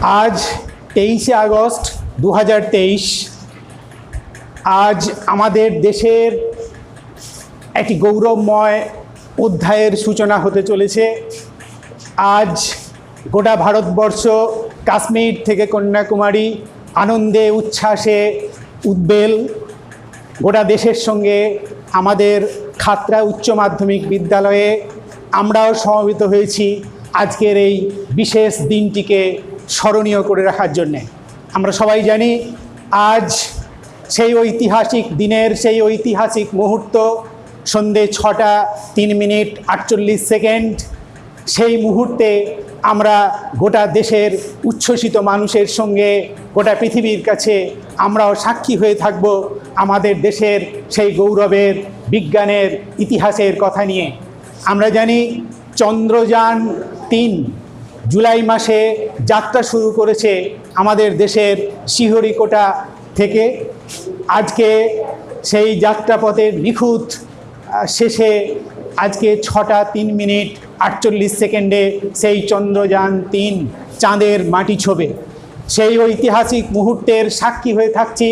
आज 23 আগস্ট 2023 আজ আমাদের দেশের একটি গৌরবময় অধ্যায়ের সূচনা হতে চলেছে। আজ গোটা ভারতবর্ষ কাশ্মীর থেকে কন্যাকুমারী আনন্দে উচ্ছ্বাসে উদ্বেল। গোটা দেশের সঙ্গে আমাদের খাতড়া উচ্চ মাধ্যমিক বিদ্যালয়ে আমরাও সমবেত হয়েছি আজকের এই বিশেষ দিনটিকে স্মরণীয় করে রাখার জন্যে। আমরা সবাই জানি আজ সেই ঐতিহাসিক দিনের সেই ঐতিহাসিক মুহূর্ত, সন্ধে 6টা 3 মিনিট 48 সেকেন্ড। সেই মুহূর্তে আমরা গোটা দেশের উচ্ছ্বসিত মানুষের সঙ্গে গোটা পৃথিবীর কাছে আমরাও সাক্ষী হয়ে থাকব আমাদের দেশের সেই গৌরবের বিজ্ঞানের ইতিহাসের কথা নিয়ে। আমরা জানি চন্দ্রযান-3 জুলাই মাসে যাত্রা শুরু করেছে আমাদের দেশের শ্রীহরিকোটা থেকে। আজকে সেই যাত্রাপথের নিখুঁত শেষে আজকে 6টা 3 মিনিট 48 সেকেন্ডে সেই চন্দ্রযান-3 চাঁদের মাটি ছোঁবে। সেই ঐতিহাসিক মুহূর্তের সাক্ষী হয়ে থাকছি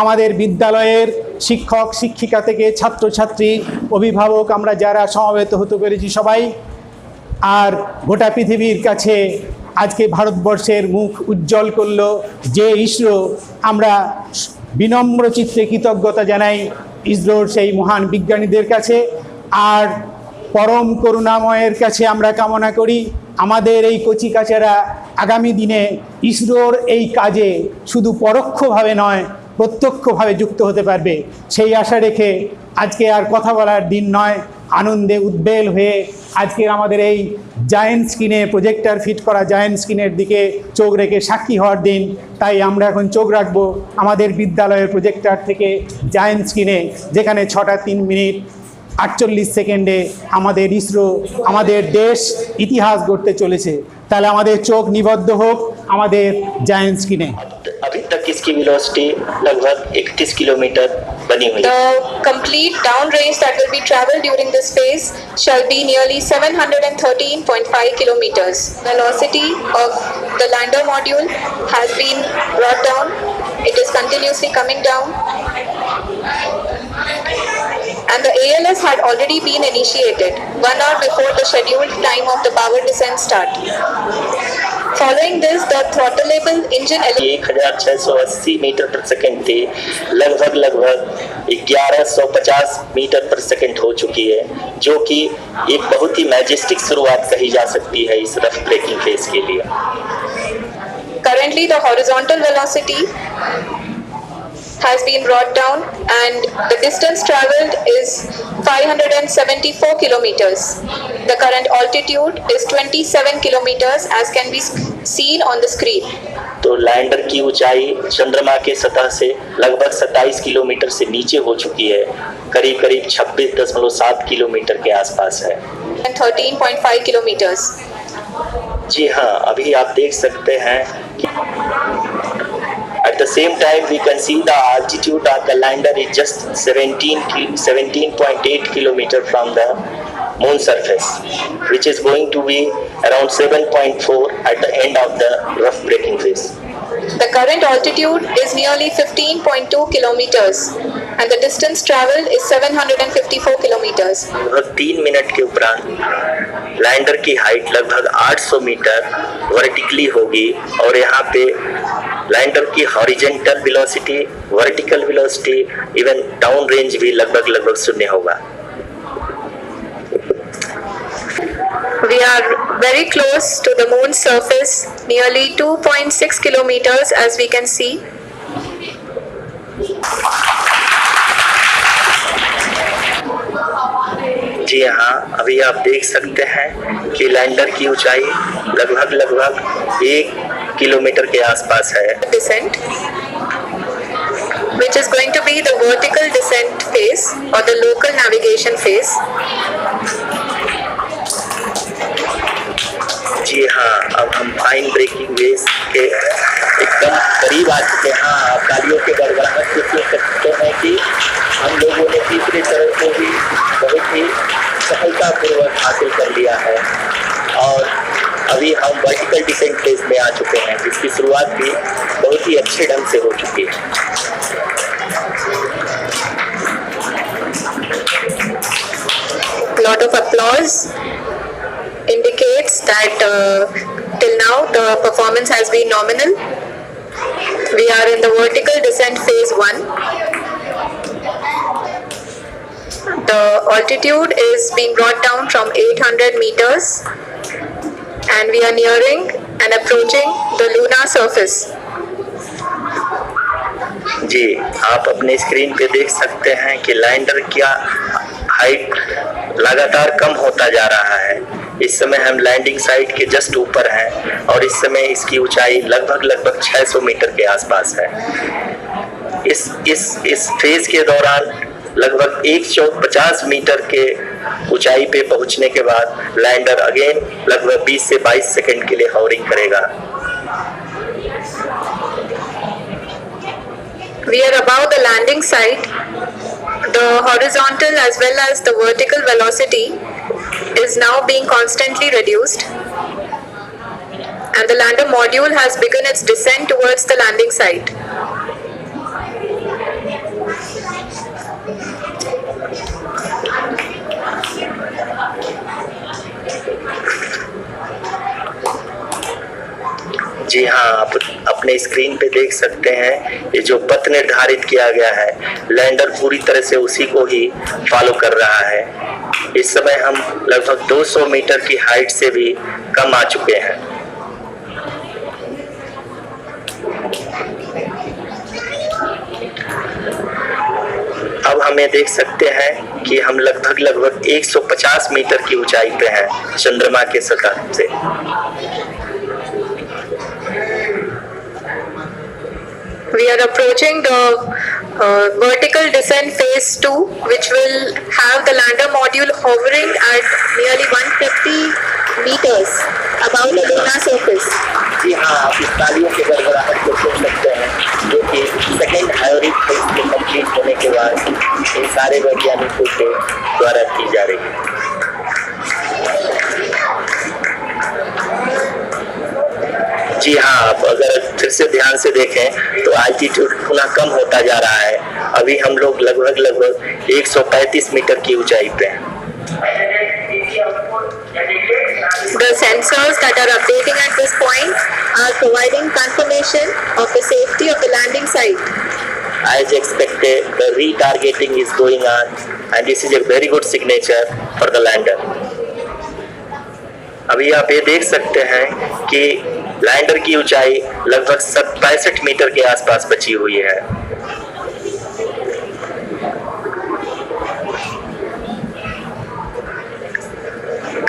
আমাদের বিদ্যালয়ের শিক্ষক শিক্ষিকা থেকে ছাত্রছাত্রী অভিভাবক আমরা যারা সমবেত হতে পেরেছি সবাই। আর গোটা পৃথিবীর কাছে আজকে ভারতবর্ষের মুখ উজ্জ্বল করলো যে ইসরো। আমরা বিনম্র চিত্তে কৃতজ্ঞতা জানাই ইসরোর সেই মহান বিজ্ঞানীদের কাছে। আর পরম করুণাময়ের কাছে আমরা কামনা করি আমাদের এই কচিকাঁচারা আগামী দিনে ইসরোর এই কাজে শুধু পরোক্ষভাবে নয় প্রত্যক্ষভাবে যুক্ত হতে পারবে। সেই আশা রেখে আজকে আর কথা বলার দিন নয়, আনন্দে উদ্বেল হয়ে আজকে আমাদের এই জায়েন্ট স্ক্রিনে প্রজেক্টর ফিট করা জায়েন্ট স্ক্রিনের দিকে চোখ রেখে সাক্ষী হওয়ার দিন। তাই আমরা এখন চোখ রাখবো আমাদের বিদ্যালয়ের প্রজেক্টর থেকে জায়েন্ট স্ক্রিনে, যেখানে 6টা 3 মিনিট 48 সেকেন্ডে আমাদের ইসরো আমাদের দেশ ইতিহাস গড়তে চলেছে। তাহলে আমাদের চোখ নিবদ্ধ হোক আমাদের জায়েন্ট স্ক্রিনে। अभी तक इसकी वेलोसिटी लगभग 31 किलोमीटर बनी हुई है। The complete down range that will be traveled during this phase shall be nearly 713.5 kilometers. Velocity of the lander module has been brought down. It is continuously coming down. And the ALS had already been initiated 1 hour before the scheduled time of the power descent start. Following this, the throttleable engine 1680 metre पर second थी, लगभग 1150 metre पर second हो चुकी है, जो कि एक बहुत ही मैजेस्टिक शुरुआत कही जा सकती है इस रफ ब्रेकिंग फेज के लिए। Currently, the horizontal velocity has been brought down and the distance traveled is 574 kilometers. The current altitude is 27 kilometers as can be seen on the screen. तो लैंडर की ऊंचाई चंद्रमा के सतह से लगभग 27 किलोमीटर से नीचे हो चुकी है, करीब 26.7 किलोमीटर के आसपास है। And 13.5 kilometers. जी हाँ, अभी आप देख सकते हैं कि at the same time we can see the altitude of the lander is just 17.8 kilometer from the moon surface, which is going to be around 7.4 at the end of the rough braking phase. The current altitude is nearly 15.2 kilometers and the distance traveled is 754 kilometers. लगभग 3 minute के उपरांत lander की height लगभग 800 metre vertically होगी और यहाँ पे lander की horizontal velocity, vertical velocity, even down range भी लगभग 0 होगा। We are very close to the moon's surface, nearly 2.6 kilometers as we can see. जी हाँ, अभी आप देख सकते हैं कि लैंडर की ऊंचाई लगभग 1 किलोमीटर के आसपास है। Descent, which is going to be the vertical descent phase or the local navigation phase. जी हाँ, अब हम फाइन ब्रेकिंग वेज के एकदम करीब आ चुके हैं। आप गाड़ियों के गड़गड़ाहट से सुन सकते हैं कि हम लोगों ने तीसरे चरण को भी बहुत ही सफलतापूर्वक हासिल कर लिया है और अब अभी हम वर्टिकल डिसेंट फेज में आ चुके हैं, जिसकी शुरुआत भी बहुत ही अच्छे ढंग से हो चुकी है। Lot of applause indicates that till now the performance has been nominal. We are in the vertical descent phase 1. The altitude is being brought down from 800 meters and we are nearing and approaching the lunar surface. जी, आप अपने screen पे देख सकते हैं कि lander क्या height लगातार कम होता जा रहा है। इस समय हम लैंडिंग साइट के जस्ट ऊपर हैं और इस समय इसकी ऊंचाई लगभग 600 मीटर के आसपास है। इस फेज के दौरान लगभग 150 मीटर के ऊंचाई पे पहुंचने के बाद लैंडर अगेन लगभग 20 से 22 सेकंड के लिए हॉवरिंग करेगा। We are above the landing site. The horizontal as well as the vertical velocity is now being constantly reduced. And the lander module has begun its descent towards the landing site. जी हाँ, आप अपने screen पे देख सकते हैं ये जो पथ निर्धारित किया गया है, लैंडर पूरी तरह से उसी को ही फॉलो कर रहा है। इस समय हम लगभग 200 मीटर की हाइट से भी कम आ चुके हैं। अब हमें देख सकते हैं कि हम लगभग 150 मीटर की ऊंचाई पे हैं चंद्रमा के सतह से। We are approaching the vertical descent phase 2, which will have the lander module hovering at nearly 150 meters above the lunar surface. जी हाँ, आप इस तालियों के गड़गड़ाहट को सुन सकते हैं, जो कि सेकेंड हाइब्रिड फेज के कंप्लीट होने के बाद इन सारे वैज्ञानिकों के द्वारा की जा रही है। जी हाँ, आप अगर फिर से ध्यान से देखें तो एल्टीट्यूड पुनः कम होता जा रहा है। अभी हम लोग लगभग 135 मीटर की ऊंचाई पे हैं। The sensors that are updating at this point are providing confirmation of the safety of the landing site. As expected, the retargeting is going on and this is a very good signature for the lander. अभी आप ये देख सकते हैं कि lander की ऊंचाई लगभग 65 मीटर के आसपास बची हुई है।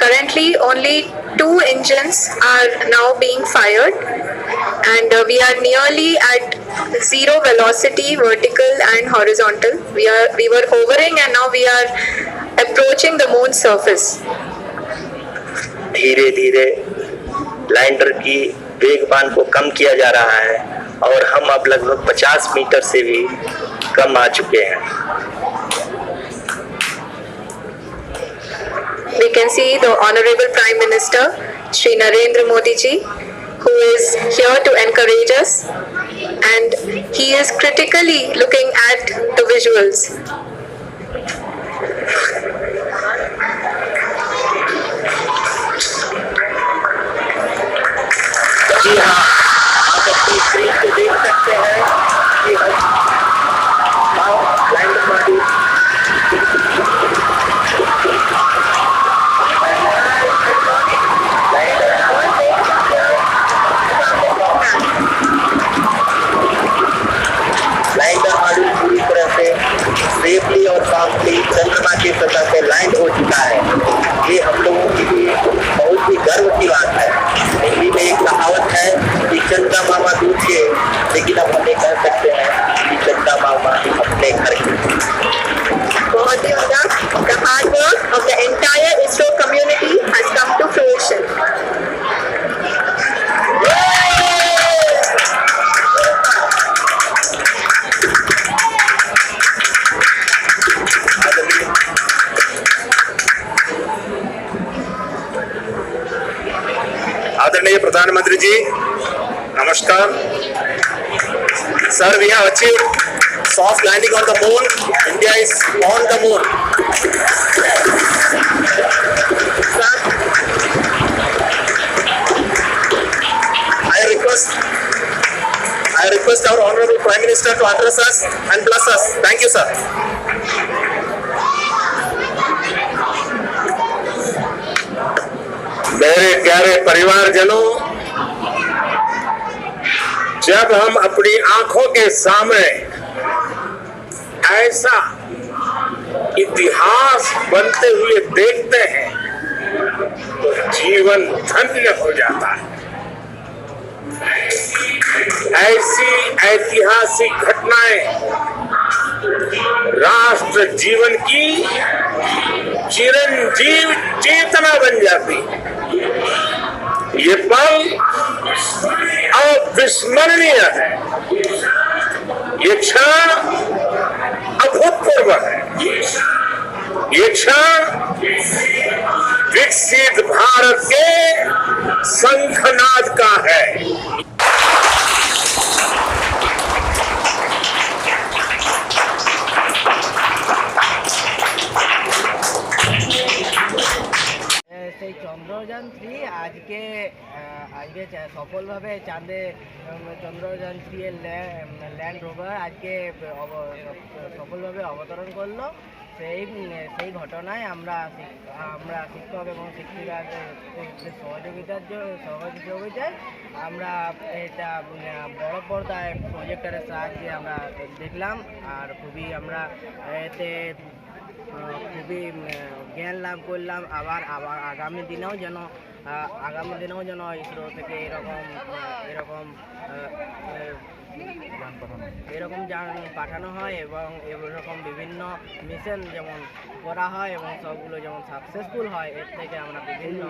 Currently, only 2 engines are now being fired, and we are nearly at zero velocity, vertical and horizontal. We were hovering, and now we are approaching the moon's surface. धीरे धीरे लैंडर की वेगमान को कम किया जा रहा है और हम अब लगभग 50 मीटर से भी कम आ चुके हैं। We can see the Honorable Prime Minister, Shri Narendra Modi ji, who is here to encourage us, and he is critically looking at the visuals. जी हाँ, आप अपनी स्क्रीन पे देख सकते हैं कि लैंडर मॉड्यूल पूरी तरह से सेफली और कामली चंद्रमा की सतह पे लैंड हो चुका है। ये हम लोगों के लिए बहुत ही गर्व की बात है। हिंदी में एक कहावत है कि चंदा मामा दूर के, लेकिन अब हम ये कह सकते हैं कि चंदा मामा अपने घर के। बहुत ही उम्दा, the hard work of the entire ISRO community has come to fruition. प्रधानमंत्री जी, नमस्कार. Sir, we have achieved soft landing on the moon. India is on the moon. Sir, I request our Honorable Prime Minister to address us and bless us. Thank you, sir. मेरे प्यारे परिवारजनों, जब हम अपनी आंखों के सामने ऐसा इतिहास बनते हुए देखते हैं तो जीवन धन्य हो जाता है. ऐसी ऐतिहासिक घटनाएं राष्ट्र जीवन की चिरंजीव चेतना बन जाती. ये पल अविस्मरणीय है. ये क्षण अभूतपूर्व है. ये क्षण विकसित भारत के शंखनाद का है. সেই চন্দ্রযান-3 আজকে সফলভাবে চাঁদে চন্দ্রযান-3 এর ল্যান্ড রোভার আজকে সফলভাবে অবতরণ করলো. সেই ঘটনায় আমরা শিক্ষক এবং শিক্ষিকাদের সহযোগিতায় আমরা এটা বড় পর্দায় প্রজেক্টরের সাহায্যে আমরা দেখলাম. আর আমরা এতে খুবই জ্ঞান লাভ করলাম. আবার আগামী দিনেও যেন ইসরো থেকে এরকম যান পাঠানো হয় এবং এরকম বিভিন্ন মিশন যেমন করা হয় এবং সবগুলো যেমন সাকসেসফুল হয়. এর থেকে আমরা বিভিন্ন